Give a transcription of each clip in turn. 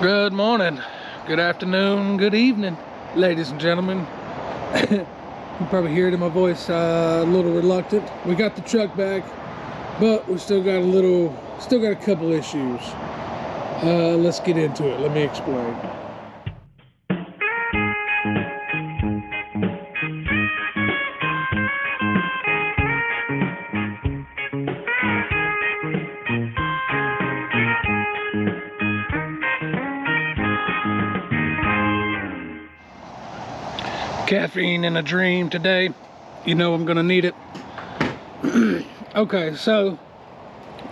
Good morning, good afternoon, good evening, ladies and gentlemen. You probably hear it in my voice, a little reluctant. We got the truck back, but we still got a couple issues. Let's get into it. Let me explain. Caffeine in a dream today. You know I'm gonna need it. Okay, so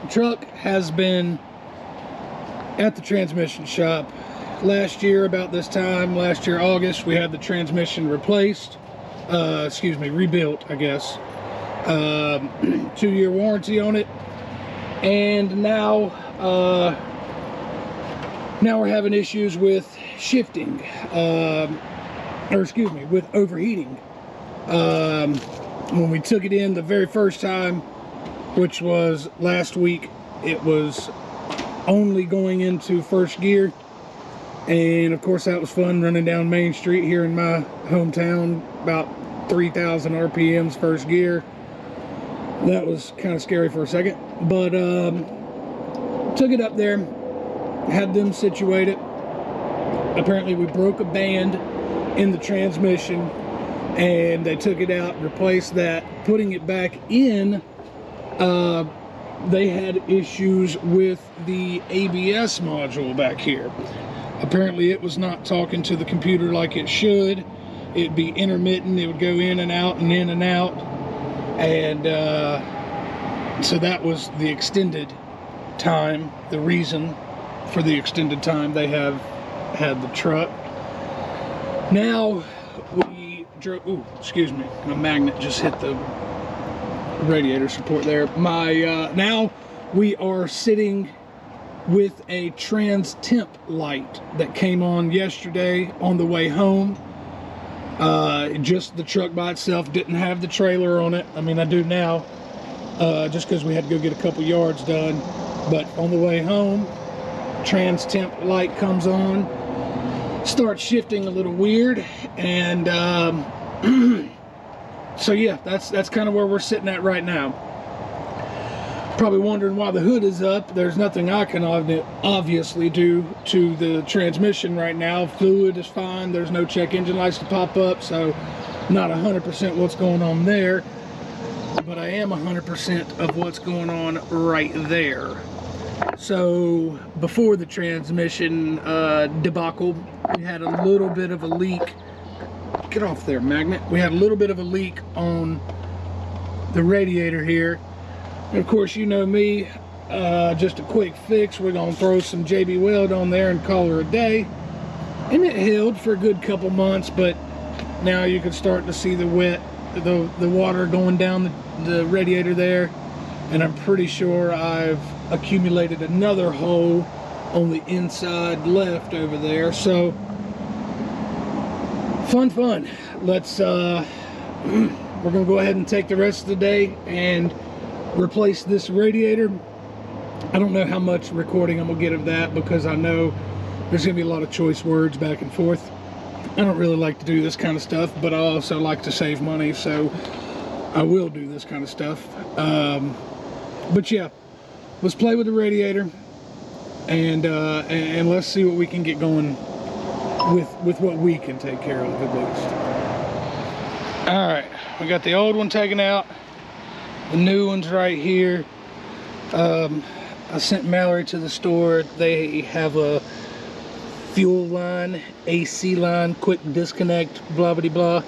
the truck has been at the transmission shop. Last year, about this time, last year August, we had the transmission replaced. Rebuilt, I guess. 2-year warranty on it. And now we're having issues with shifting. With overheating. When we took it in the very first time, which was last week, it was only going into first gear, and of course that was fun, running down Main Street here in my hometown, about 3,000 RPMs first gear. That was kind of scary for a second, but took it up there, had them situate it. Apparently we broke a band in the transmission, and they took it out, replaced that. Putting it back in, they had issues with the ABS module back here. Apparently it was not talking to the computer like it should. It'd be intermittent, it would go in and out and in and out, and so that was the extended time, the reason for the extended time they have had the truck. Now we drove, my magnet just hit the radiator support there. Now we are sitting with a trans temp light that came on yesterday on the way home. Just the truck by itself, didn't have the trailer on it. I mean, I do now, just because we had to go get a couple yards done. But on the way home, trans temp light comes on, starts shifting a little weird, and so yeah, that's kind of where we're sitting at right now. Probably wondering why the hood is up. There's nothing I can obviously do to the transmission right now. Fluid is fine, there's no check engine lights to pop up, so not 100% what's going on there, but I am 100% of what's going on right there. So before the transmission debacle, we had a little bit of a leak. Get off there, magnet. We had a little bit of a leak on the radiator here. And of course, you know me, just a quick fix. We're gonna throw some JB Weld on there and call her a day. And it held for a good couple months, but now you can start to see the water going down the radiator there. And I'm pretty sure I've accumulated another hole on the inside left over there. So fun. Let's we're gonna go ahead and take the rest of the day and replace this radiator. I don't know how much recording I'm gonna get of that, because I know there's gonna be a lot of choice words back and forth. I don't really like to do this kind of stuff, but I also like to save money, so I will do this kind of stuff. But yeah, let's play with the radiator, and let's see what we can get going with what we can take care of at least. All right, we got the old one taken out, the new one's right here. I sent Mallory to the store. They have a fuel line, AC line, quick disconnect, blah blah blah.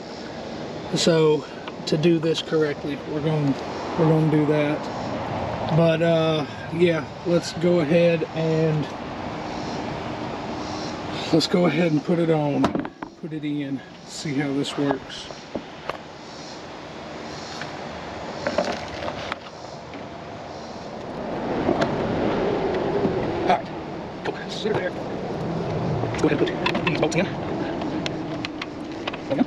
So to do this correctly, we're going to do that. But yeah, let's go ahead and put it on, put it in, see how this works. All right, go ahead, sit there. Go ahead and put these bolts in. There we go.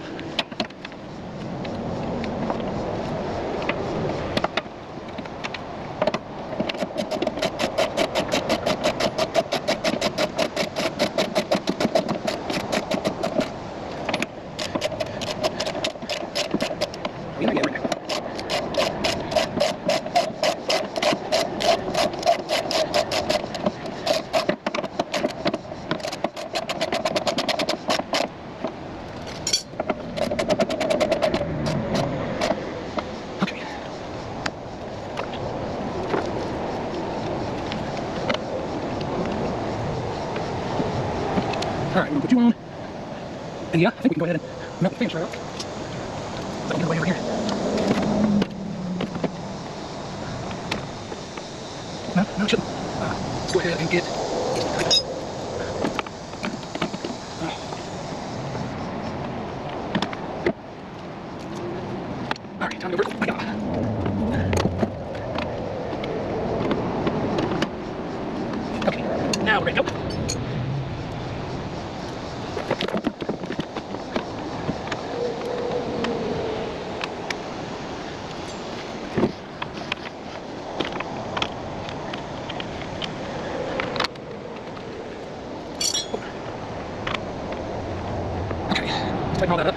Alright, we'll put you on. And yeah, I think we can go ahead and melt the fence right off. So I'll get away over here. No, it shouldn't. Let's go ahead and get... Alright, time to go over. Okay, now we're ready to go. Tighten all that up.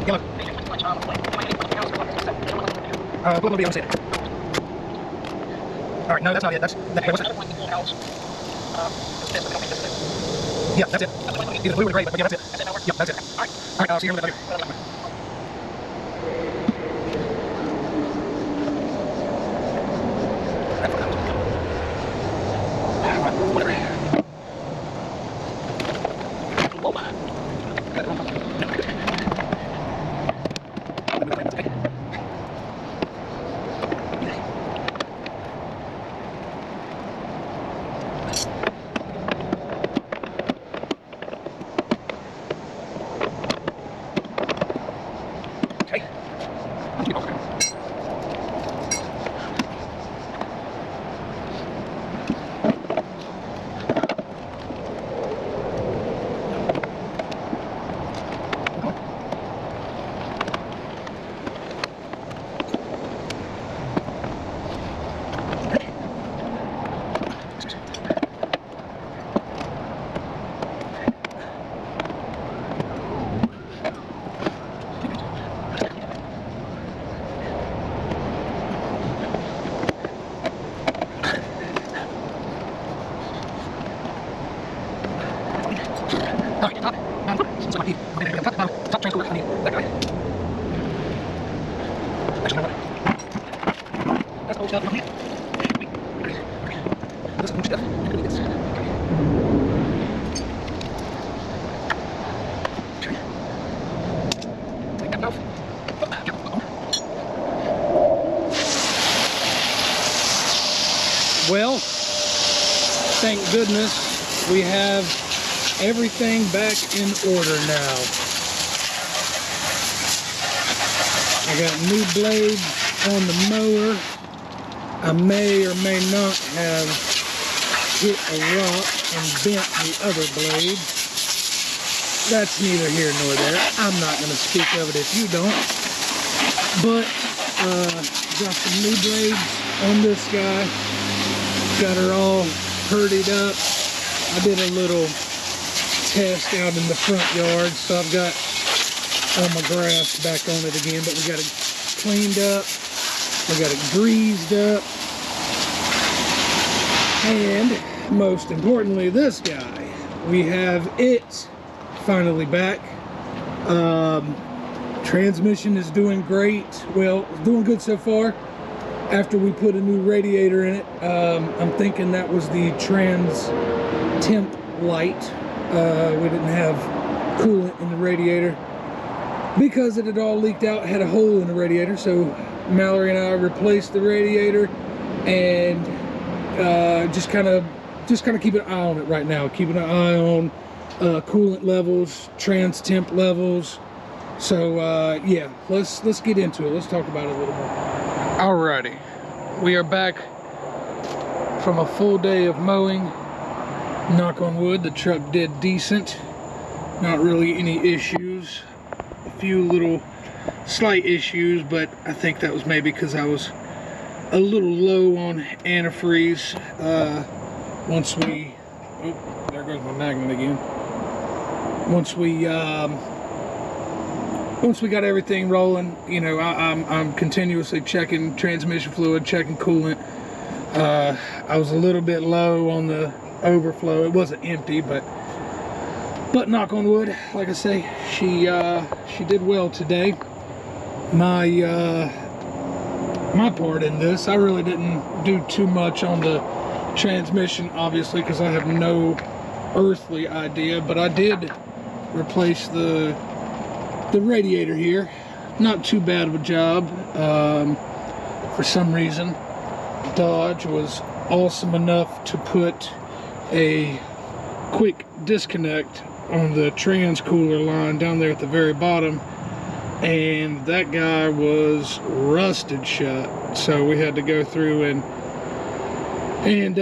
Yellow. What will be on the side? Alright, no, that's not it. What's that? Yeah, that's it. Either blue or gray, but yeah, that's it. Yep, that's it. Alright, I'll see you in a minute. Whatever. Top transport, I mean, that guy. Actually, no, that's old stuff. Wait. This is new stuff. Look at this. Okay. Take that off. Well, thank goodness we have everything back in order now. I got new blades on the mower. I may or may not have hit a rock and bent the other blade. That's neither here nor there. I'm not going to speak of it if you don't. But got some new blades on this guy. Got her all purdied up. I did a little test out in the front yard, so I've got all my grass back on it again, but we got it cleaned up, we got it greased up, and most importantly, this guy, we have it finally back. Transmission is doing great. Well, it's doing good so far. After we put a new radiator in it, I'm thinking that was the trans temp light. We didn't have coolant in the radiator because it had all leaked out, had a hole in the radiator. So Mallory and I replaced the radiator and just kind of keep an eye on it right now. Keeping an eye on coolant levels, trans temp levels. So yeah, let's get into it. Let's talk about it a little more. Alrighty, we are back from a full day of mowing. Knock on wood, the truck did decent. Not really any issues. A few little slight issues, but I think that was maybe because I was a little low on antifreeze. Once we, oh, there goes my magnet again. Once we once we got everything rolling, you know, I'm continuously checking transmission fluid, checking coolant. I was a little bit low on the overflow. It wasn't empty, but knock on wood, like I say, she did well today. My part in this, I really didn't do too much on the transmission, obviously, because I have no earthly idea, but I did replace the radiator here. Not too bad of a job. For some reason, Dodge was awesome enough to put a quick disconnect on the transcooler line down there at the very bottom, and that guy was rusted shut, so we had to go through and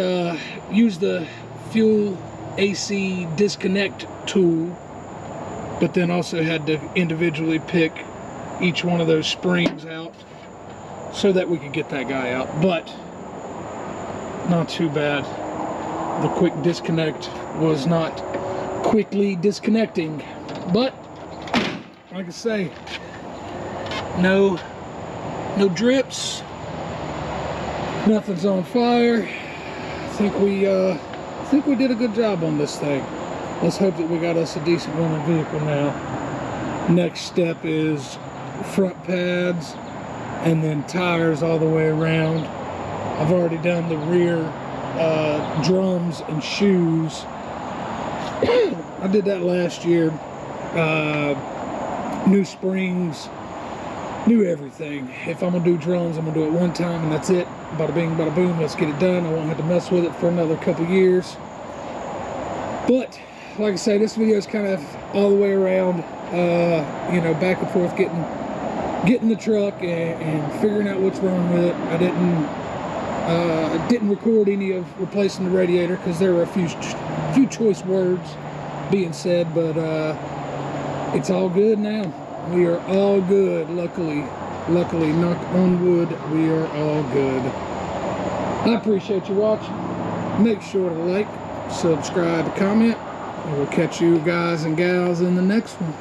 use the fuel AC disconnect tool, but then also had to individually pick each one of those springs out so that we could get that guy out. But not too bad. The quick disconnect was not quickly disconnecting, but like I say, no drips, nothing's on fire. I think we did a good job on this thing. Let's hope that we got us a decent running vehicle now. Next step is front pads and then tires all the way around. I've already done the rear drums and shoes. I did that last year. New springs, new everything. If I'm gonna do drums, I'm gonna do it one time and that's it. Bada bing, bada boom, let's get it done. I won't have to mess with it for another couple years. But like I say, this video is kind of all the way around, you know, back and forth, getting the truck and figuring out what's wrong with it. I didn't record any of replacing the radiator because there were a few choice words being said, but it's all good now. We are all good, luckily, knock on wood, we are all good. I appreciate you watching. Make sure to like, subscribe, comment, and we'll catch you guys and gals in the next one.